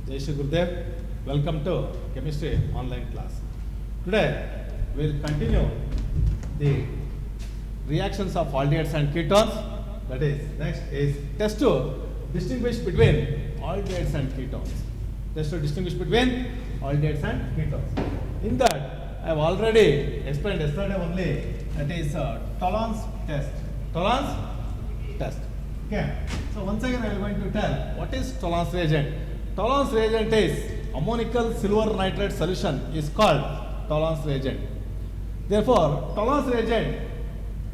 Jai Shri Gurudev. Welcome to chemistry online class. Today we will continue the reactions of aldehydes and ketones. That is, next is test to distinguish between aldehydes and ketones. Test to distinguish between aldehydes and ketones. In that, I have already explained yesterday only. That is tolerance test. Tolerance test. Okay. So once again, I am going to tell what is tolerance reagent. Tolerance reagent is ammonical silver nitrate solution is called tolerance reagent. Therefore, tolerance reagent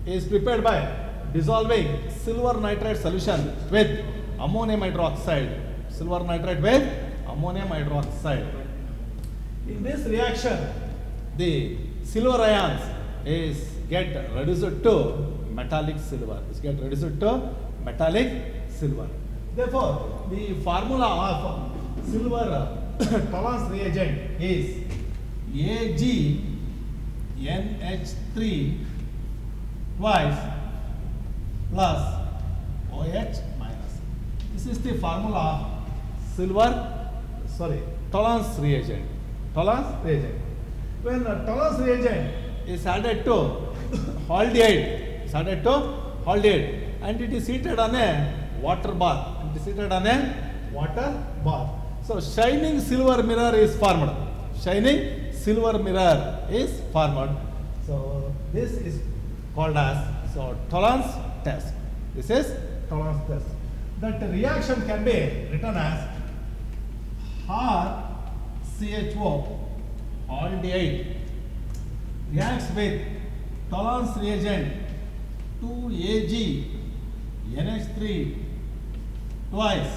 is prepared by dissolving silver nitrate solution with ammonium hydroxide. Silver nitrate with ammonium hydroxide. In this reaction, the silver ions is get reduced to metallic silver. Is get reduced to metallic silver. Therefore, the formula of silver tolerance reagent is AgNH3 twice plus OH minus. This is the formula of tolerance reagent. Tolerance reagent. When tolerance reagent is added to aldehyde, and it is heated on a water bath. So shining silver mirror is formed. So this is called as tolerance test. This is tolerance test. That reaction can be written as RCHO aldehyde reacts with tolerance reagent 2Ag NH3 twice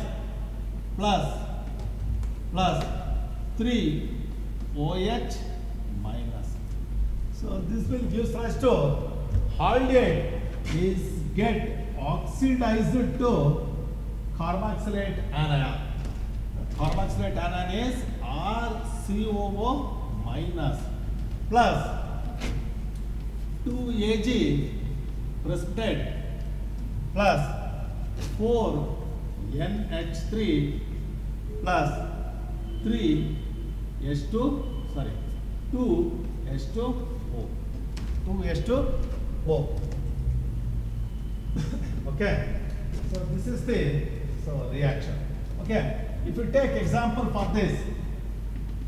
plus 3 OH minus. So this will give rise to aldehyde is get oxidized to carboxylate anion. Carboxylate anion is RCOO minus plus 2Ag precipitate plus 4NH3 plus 2H2O. Okay. So this is the reaction. Okay. If you take example for this,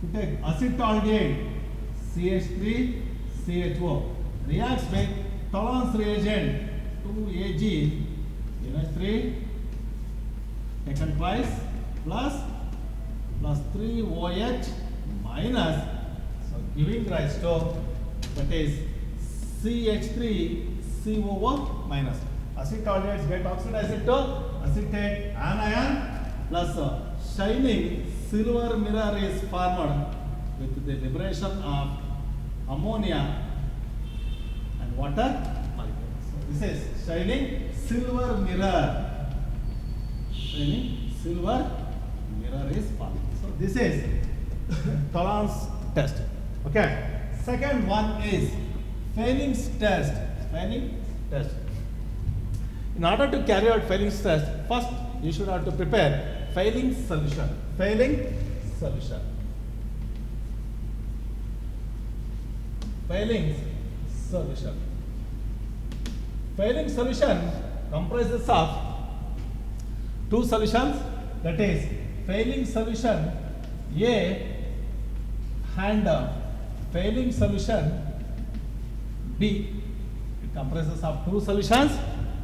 you take acetaldehyde CH3CHO reacts with tolerance reagent 2Ag NH3 taken twice plus 3 OH minus, so giving rise to that is CH3COO minus. Acetaldehydes get oxidized to acetate anion plus shining silver mirror is formed with the liberation of ammonia and water molecules. So this is shining silver mirror. Is formed. So this is tolerance test. Okay. Second one is Fehling's test. In order to carry out Fehling's test, first you should have to prepare Fehling's solution. Fehling's solution comprises of two solutions, that is Fehling's solution A and Fehling's solution B. It comprises of two solutions,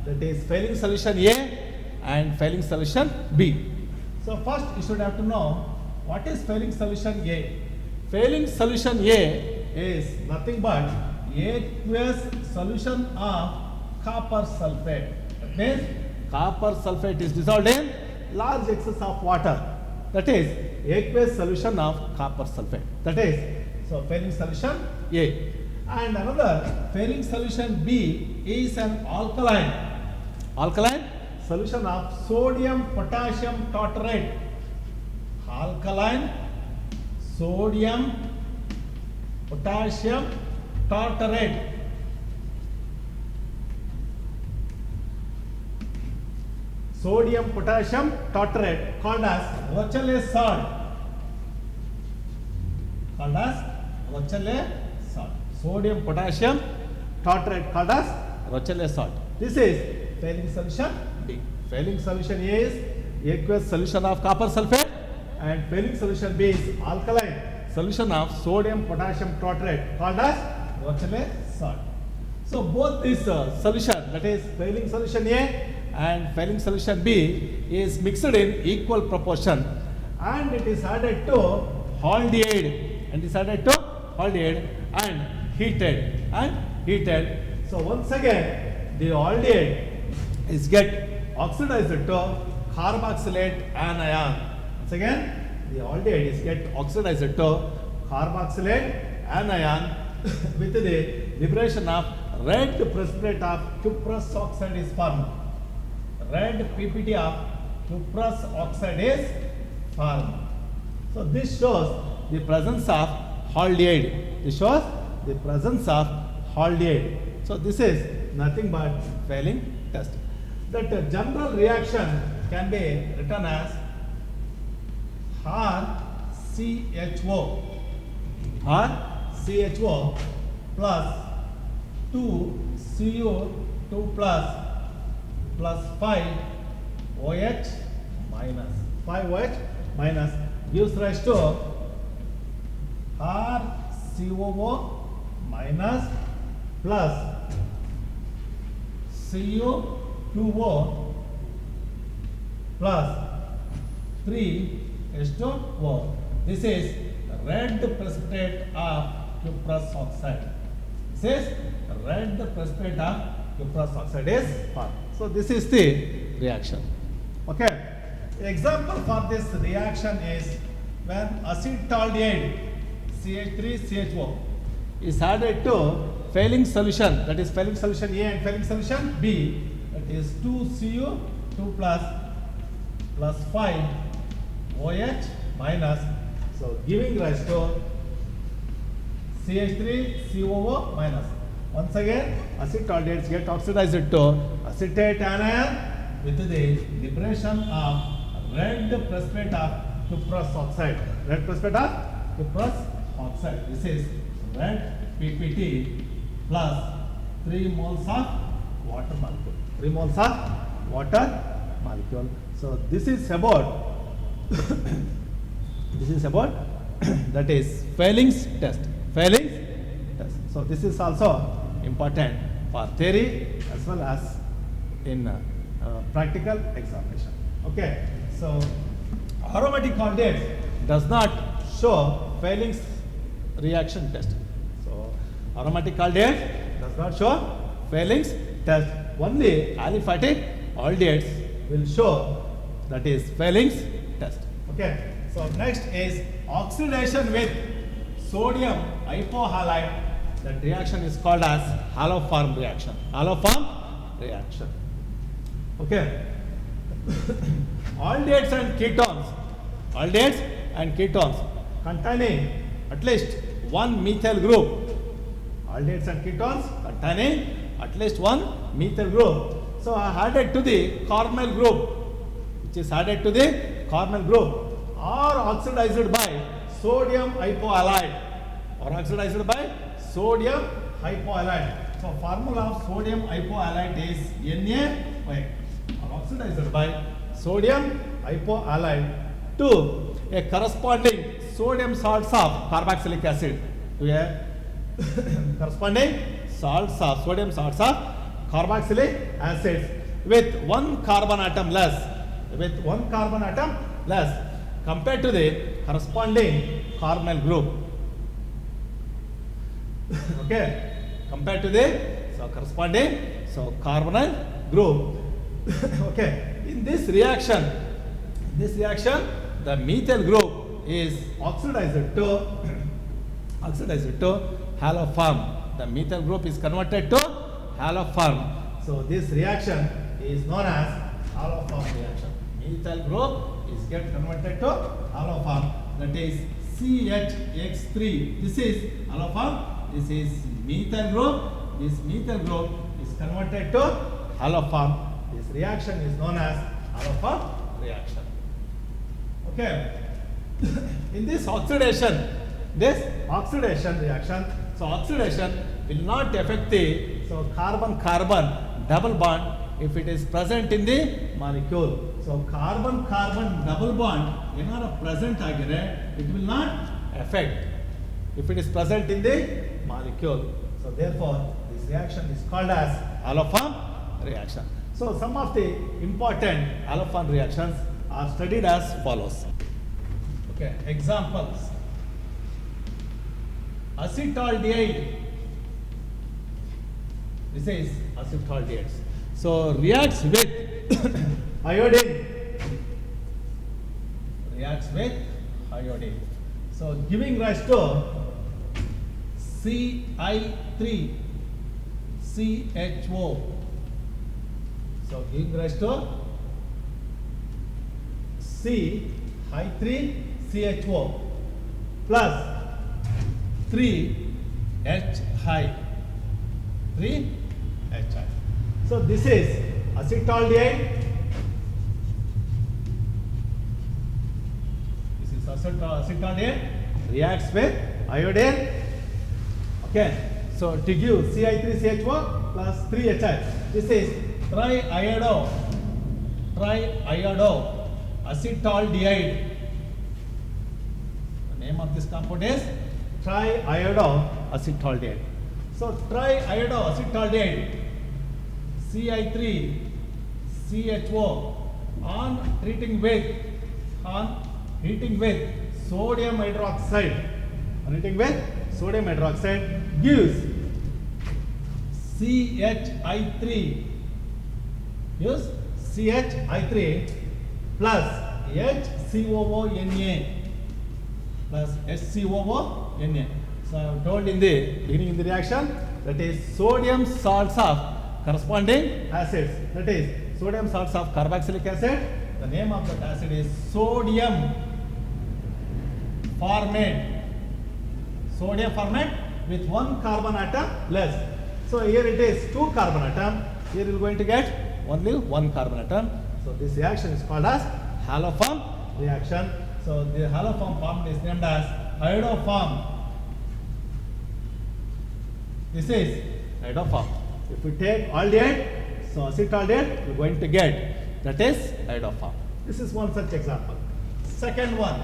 that is Fehling's solution A and Fehling's solution B. So first you should have to know what is Fehling's solution A. Fehling's solution A is nothing but aqueous solution of copper sulfate. That means copper sulfate is dissolved in large excess of water. That is aqueous solution of copper sulfate. That is Fehling's solution A. And another Fehling's solution B is an alkaline solution of sodium potassium tartrate. Alkaline sodium potassium tartrate. Sodium potassium tartrate called as Rochelle salt. called as Rochelle salt. Sodium potassium tartrate called as Rochelle salt. This is failing solution B. Failing solution A is aqueous solution of copper sulfate, and failing solution B is alkaline solution of sodium potassium tartrate called as Rochelle salt. So both this solution, that is failing solution A and failing solution B, is mixed in equal proportion, and it is added to haldehyde, and and heated. So once again the aldehyde is get oxidized to carboxylate anion. Once again the aldehyde is get oxidized to carboxylate anion with the liberation of red precipitate of cuprous oxide is formed. Red PPT of cuprous oxide is formed. So this shows the presence of haldehyde. This shows the presence of haldehyde. So this is nothing but failing test. That general reaction can be written as RCHO plus 2CO2 plus 5OH minus. 5OH minus gives rise to RCOO minus plus CO2O plus 3H2O. This is red precipitate of cuprous oxide. This is red precipitate of cuprous oxide is formed. So this is the reaction. Okay. Example for this reaction is when acetaldehyde CH3CHO is added to failing solution, that is failing solution A and failing solution B, that is 2CO2 plus 5OH minus, so giving rise to CH3COO minus. Once again acetaldehydes get oxidized to acetate anion with the liberation of red precipitate of cuprous oxide. Red precipitate of cuprous oxide. This is red PPT plus 3 moles of water molecule. 3 moles of water molecule. So this is about that is Fehling's test. Fehling's test. So this is also important for theory as well as in practical examination. Okay. So aromatic aldehydes does not show Fehling's reaction test. So aromatic aldehyde does not show Fehling's test. Only aliphatic aldehydes will show, that is Fehling's test. Okay. So next is oxidation with sodium hypohalide. That reaction is called as haloform reaction. Haloform reaction. Okay. Aldehydes and ketones containing at least one methyl group. Aldehydes and ketones containing at least one methyl group. So added to the carbonyl group, which is added to the carbonyl group, or oxidized by sodium hypohalide, So formula of sodium hypohalide is NaOH, or oxidized by sodium hypohalide to a corresponding sodium salts of carboxylic acid, to a corresponding sodium salts of carboxylic acids with one carbon atom less, compared to the corresponding carbonyl group. Okay, compared to the corresponding carbonyl group. Okay, in this reaction, the methyl group is oxidized to haloform. The methyl group is converted to haloform. So this reaction is known as haloform reaction. Methyl group is get converted to haloform. That is CHX3. This is haloform. This is methyl group. This methyl group is converted to haloform. This reaction is known as haloform reaction. Okay. In this oxidation, this oxidation reaction. So oxidation will not affect the carbon-carbon double bond if it is present in the molecule. So carbon-carbon double bond ಏನಾರ present ಆಗಿರೆ it will not affect if it is present in the molecule. So therefore this reaction is called as haloform reaction. So some of the important haloform reactions are studied as follows. Okay, examples. Acetaldehyde. This is acetaldehyde. So reacts with iodine. Reacts with iodine. So giving rise to Ci3CHO. So giving rise to C(I3CHO) plus 3Hi. 3Hi. So this is acetaldehyde. This is acetaldehyde reacts with iodine. Okay. So to give Ci3CHO plus 3Hi. This is triiodo acetaldehyde. The name of this compound is triiodo acetaldehyde. So triiodo acetaldehyde Ci3CHO on heating with sodium hydroxide gives CHI3 plus HCOONA. So I have told in the beginning in the reaction that is sodium salts of corresponding acids. That is sodium salts of carboxylic acid. The name of that acid is sodium formate. Sodium formate with one carbon atom less. So here it is 2 carbon atom. Here you are going to get only 1 carbon atom. So this reaction is called as haloform reaction. So the haloform form is named as iodoform. This is iodoform. If we take aldehyde, so acetaldehyde, we are going to get that is iodoform. This is one such example. Second one,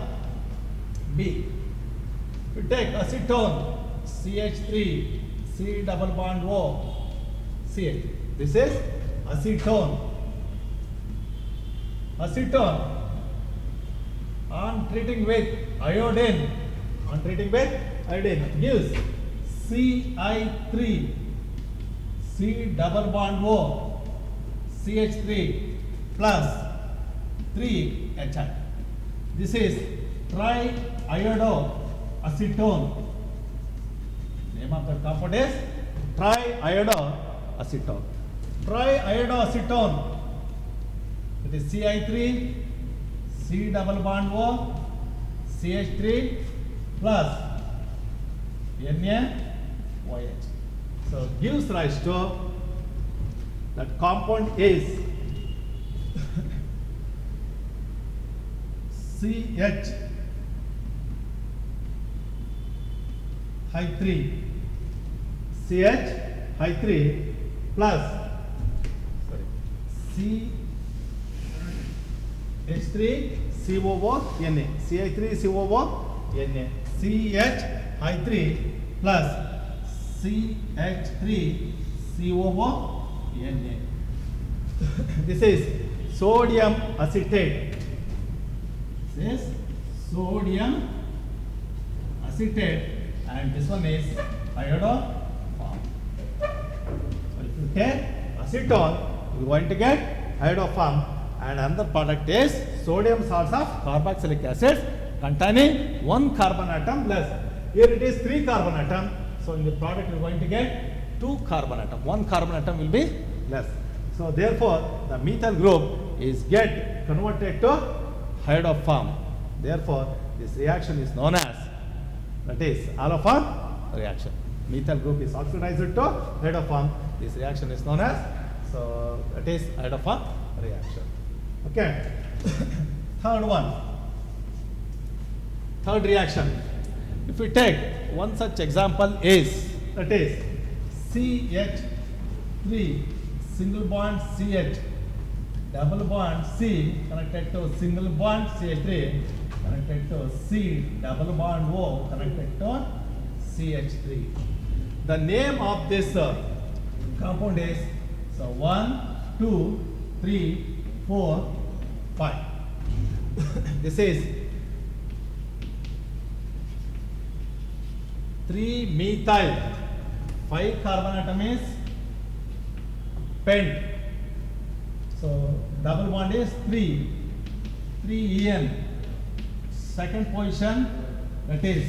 B. We take acetone, CH3, C double bond O, CH. This is acetone. Acetone on treating with iodine, gives Ci3, C double bond O, CH3 plus 3Hi. This is triiodoacetone. Name of the compound is triiodoacetone. Triiodoacetone. It is Ci3, C double bond O, CH3 plus NaOH. So gives rise to that compound is CH3 plus CH3COONA. CH3COONA. CHI3 plus CH3COONA. This is sodium acetate. This is sodium acetate, and this one is iodoform. So if you take acetone, you are going to get iodoform, and another product is sodium salts of carboxylic acid containing 1 carbon atom less. Here it is 3 carbon atom. So in the product you are going to get 2 carbon atom. 1 carbon atom will be less. So therefore the methyl group is get converted to iodoform. Therefore this reaction is known as, that is haloform reaction. Methyl group is oxidized to iodoform. This reaction is known as, so that is iodoform reaction. Okay. Third reaction. If we take one such example is, that is CH3 single bond CH, double bond C connected to single bond CH3 connected to C double bond O connected to CH3. The name of this compound is 1, 2, 3, 4, 5. This is 3-methyl 5 carbon atom is pent. So double bond is 3En. Second position, that is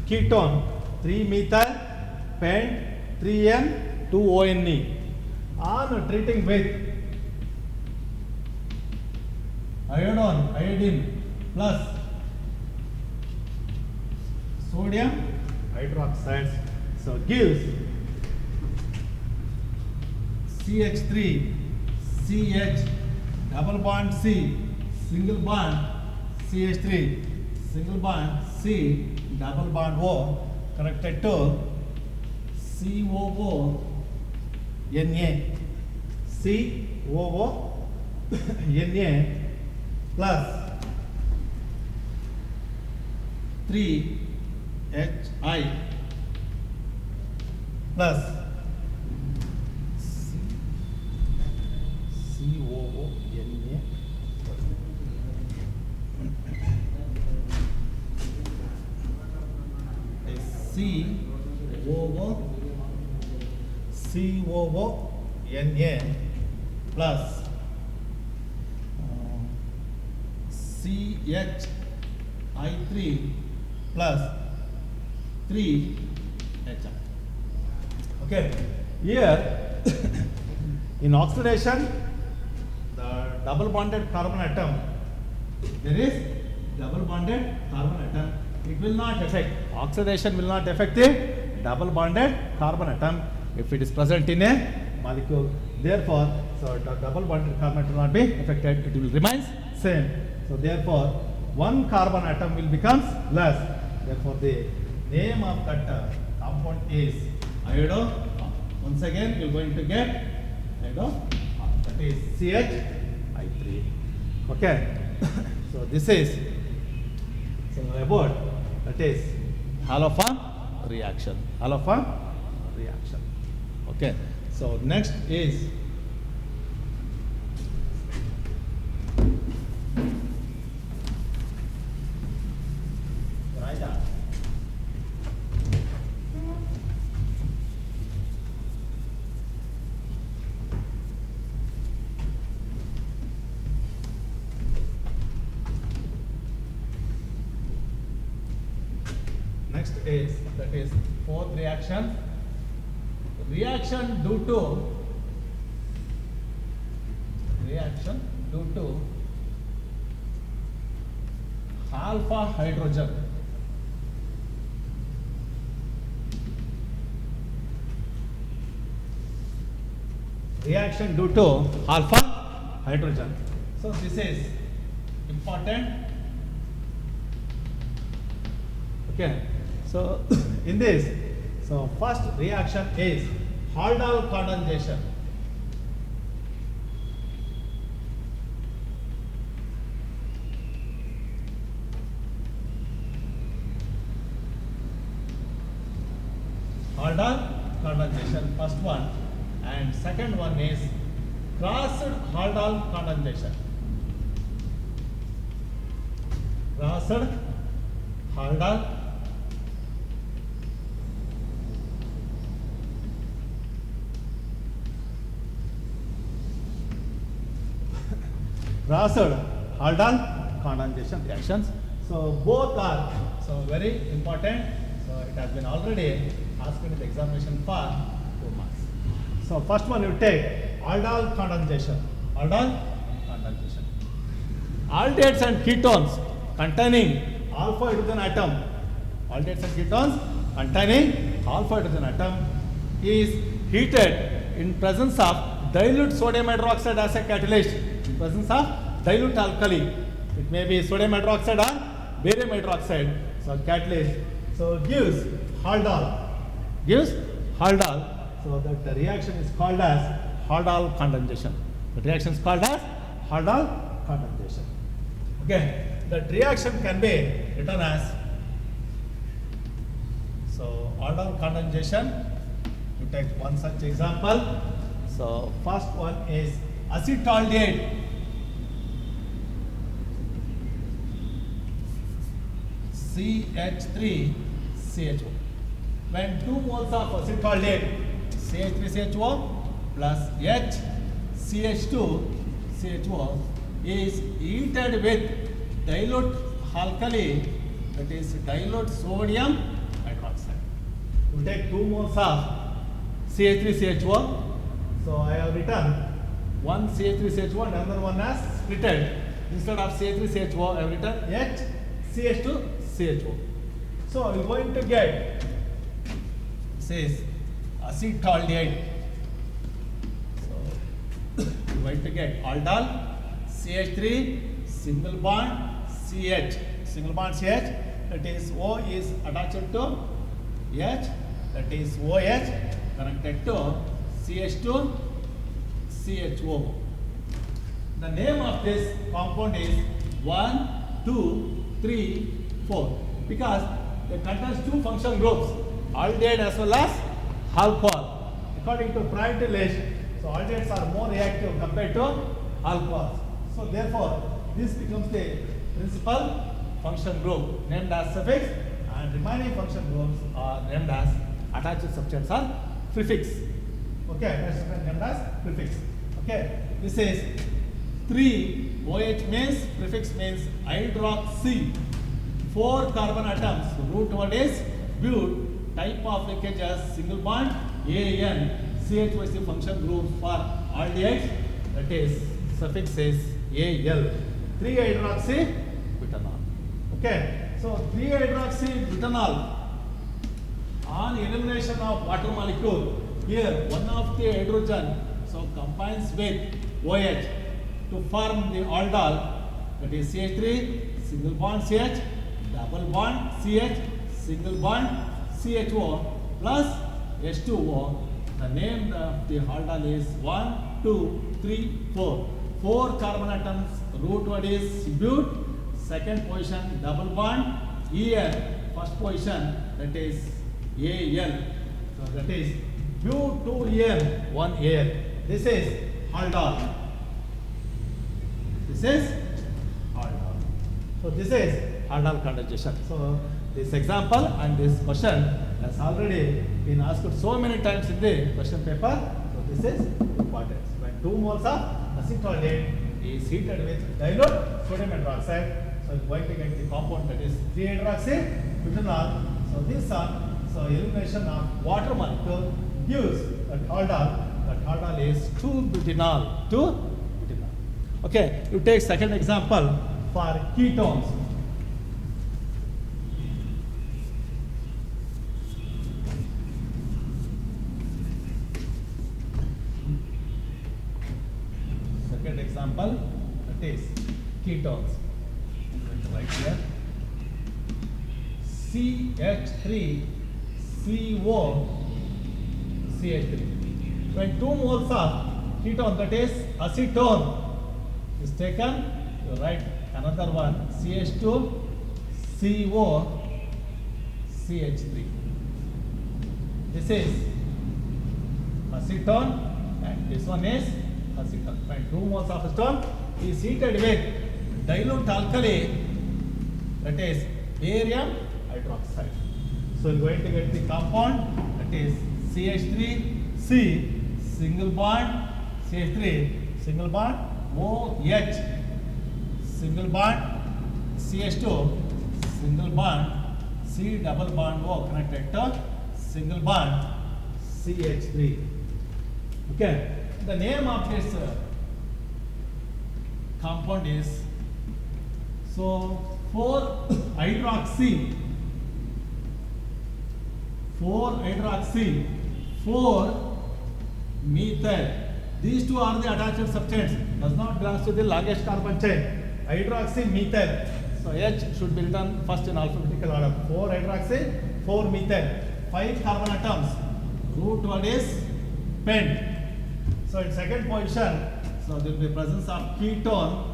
ketone 3-methyl pent 3En 2ONe. On treating with iodine plus sodium hydroxide, so gives CH3 CH double bond C single bond CH3 single bond C double bond O connected to COO Na, COO Na plus 3Hi plus COO Na COO Na plus CHI3 plus 3HI. Okay, here in oxidation, the double bonded carbon atom, there is double bonded carbon atom. It will not affect, oxidation will not affect the double bonded carbon atom if it is present in a molecule. Therefore, so the double bonded carbon atom will not be affected, it will remain same. So therefore, one carbon atom will become less. Therefore, the name of that compound is iodo. Once again, you are going to get iodo, that is CH3. Okay. So this is so about, that is halogen reaction. Halogen reaction. Okay. So next is Raja. Next is, that is fourth reaction. Reaction due to alpha hydrogen. Reaction due to alpha hydrogen. So this is important. Okay. So in this, so first reaction is Haldol condensation. Haldol condensation, first one, and second one is crossed Haldol condensation. Crossed Haldol Haldol condensation reactions. So both are so very important. So it has been already asked in the examination for 2 marks. So first one you take aldol condensation. Aldol condensation. Aldehydes and ketones containing alpha hydrogen atom. Aldehydes and ketones containing alpha hydrogen atom is heated in presence of dilute sodium hydroxide as a catalyst. In presence of dilute alkali. It may be sodium hydroxide or barium hydroxide. So catalyst, so gives Haldol, gives Haldol. So that the reaction is called as Haldol condensation. The reaction is called as Haldol condensation. Okay, that reaction can be written as, so Haldol condensation. You take one such example. So first one is acetaldehyde. CH3CHO. When 2 moles of acetaldehyde CH3CHO plus HCH2CHO is heated with dilute alkali, that is dilute sodium hydroxide. We take 2 moles of CH3CHO. So I have written one CH3CHO and another one as splitted. Instead of CH3CHO, I have written HCH2CHO. So we are going to get, says acetaldehyde. So we are going to get aldol, CH3, single bond CH, single bond CH. That is O is attached to H, that is OH connected to CH2 CHO. The name of this compound is 1, 2, 3, 4 because it contains 2 functional groups, aldehyde as well as alcohol. According to priority list, so aldehydes are more reactive compared to alcohols. So therefore, this becomes the principal function group named as suffix, and remaining function groups are named as attached substance or prefix. Okay, that's named as prefix. Okay, this is 3 OH means prefix means hydroxy. 4 carbon atoms. Root word is bute. Type of linkage as single bond AN. CH was the function group for aldehydes. That is suffix is AL. 3 hydroxy butanol. Okay, so 3 hydroxy butanol. On elimination of water molecule, here one of the hydrogen so combines with OH to form the aldol, that is CH3, single bond CH, double bond CH, single bond CHO plus H2O. The name of the aldol is 1, 2, 3, 4. 4 carbon atoms, root word is bute, second position double bond EN, first position that is AL. So that is bute 2 EN, 1 AL. This is aldol. This is aldol. So this is aldol condensation. So this example and this question has already been asked so many times in the question paper. So this is important. When 2 moles of acetaldehyde is heated with dilute sodium hydroxide, so it's going to get the compound that is 3-hydroxy butanol. So this one, so elimination of water molecule gives that aldol. That aldol is 2-butanol. 2-butanol. Okay, you take second example for ketones. Second example, that is ketones. I'm going to write here CH3CO CH3. When 2 moles of ketone, that is acetone, is taken, you write another one CH2CO CH3. This is acetone and this one is acetone. When 2 moles of acetone is heated with dilute alkali, that is barium hydroxide. So you are going to get the compound that is CH3C single bond CH3 single bond OH single bond CH2 single bond C double bond O connected to single bond CH3. Okay, the name of this compound is so 4-hydroxy 4-methyl. These two are the attached substance. Does not belong to the longest carbon chain. Hydroxy methyl. So H should be written first in alphabetical order. 4 hydroxy, 4 methane, 5 carbon atoms. Root word is pent. So in second position, so there will be presence of ketone,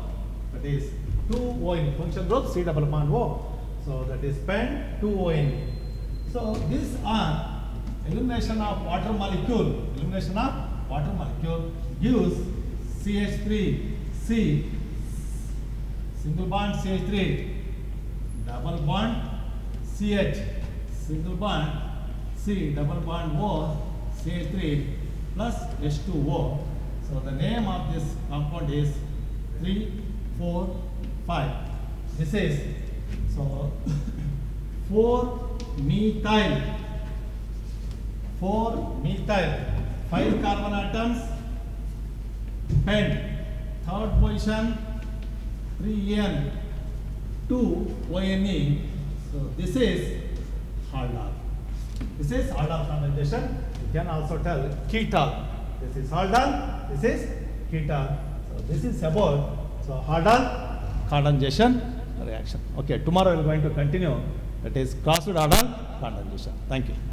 that is 2O in functional group C double bond O. So that is pent 2ON. So these are elimination of water molecule. Elimination of water molecule gives CH3C, single bond CH3, double bond CH, single bond C, double bond O, CH3 plus H2O. So the name of this compound is 3, 4, 5. This is so 4-methyl, 4-methyl, 5 carbon atoms, pent. Third position, 3N, 2ONE. So this is Haldol. This is Haldol condensation. You can also tell ketol. This is Haldol. This is ketol. So this is about Haldol condensation reaction. Okay, tomorrow we are going to continue. That is crossed Haldol condensation. Thank you.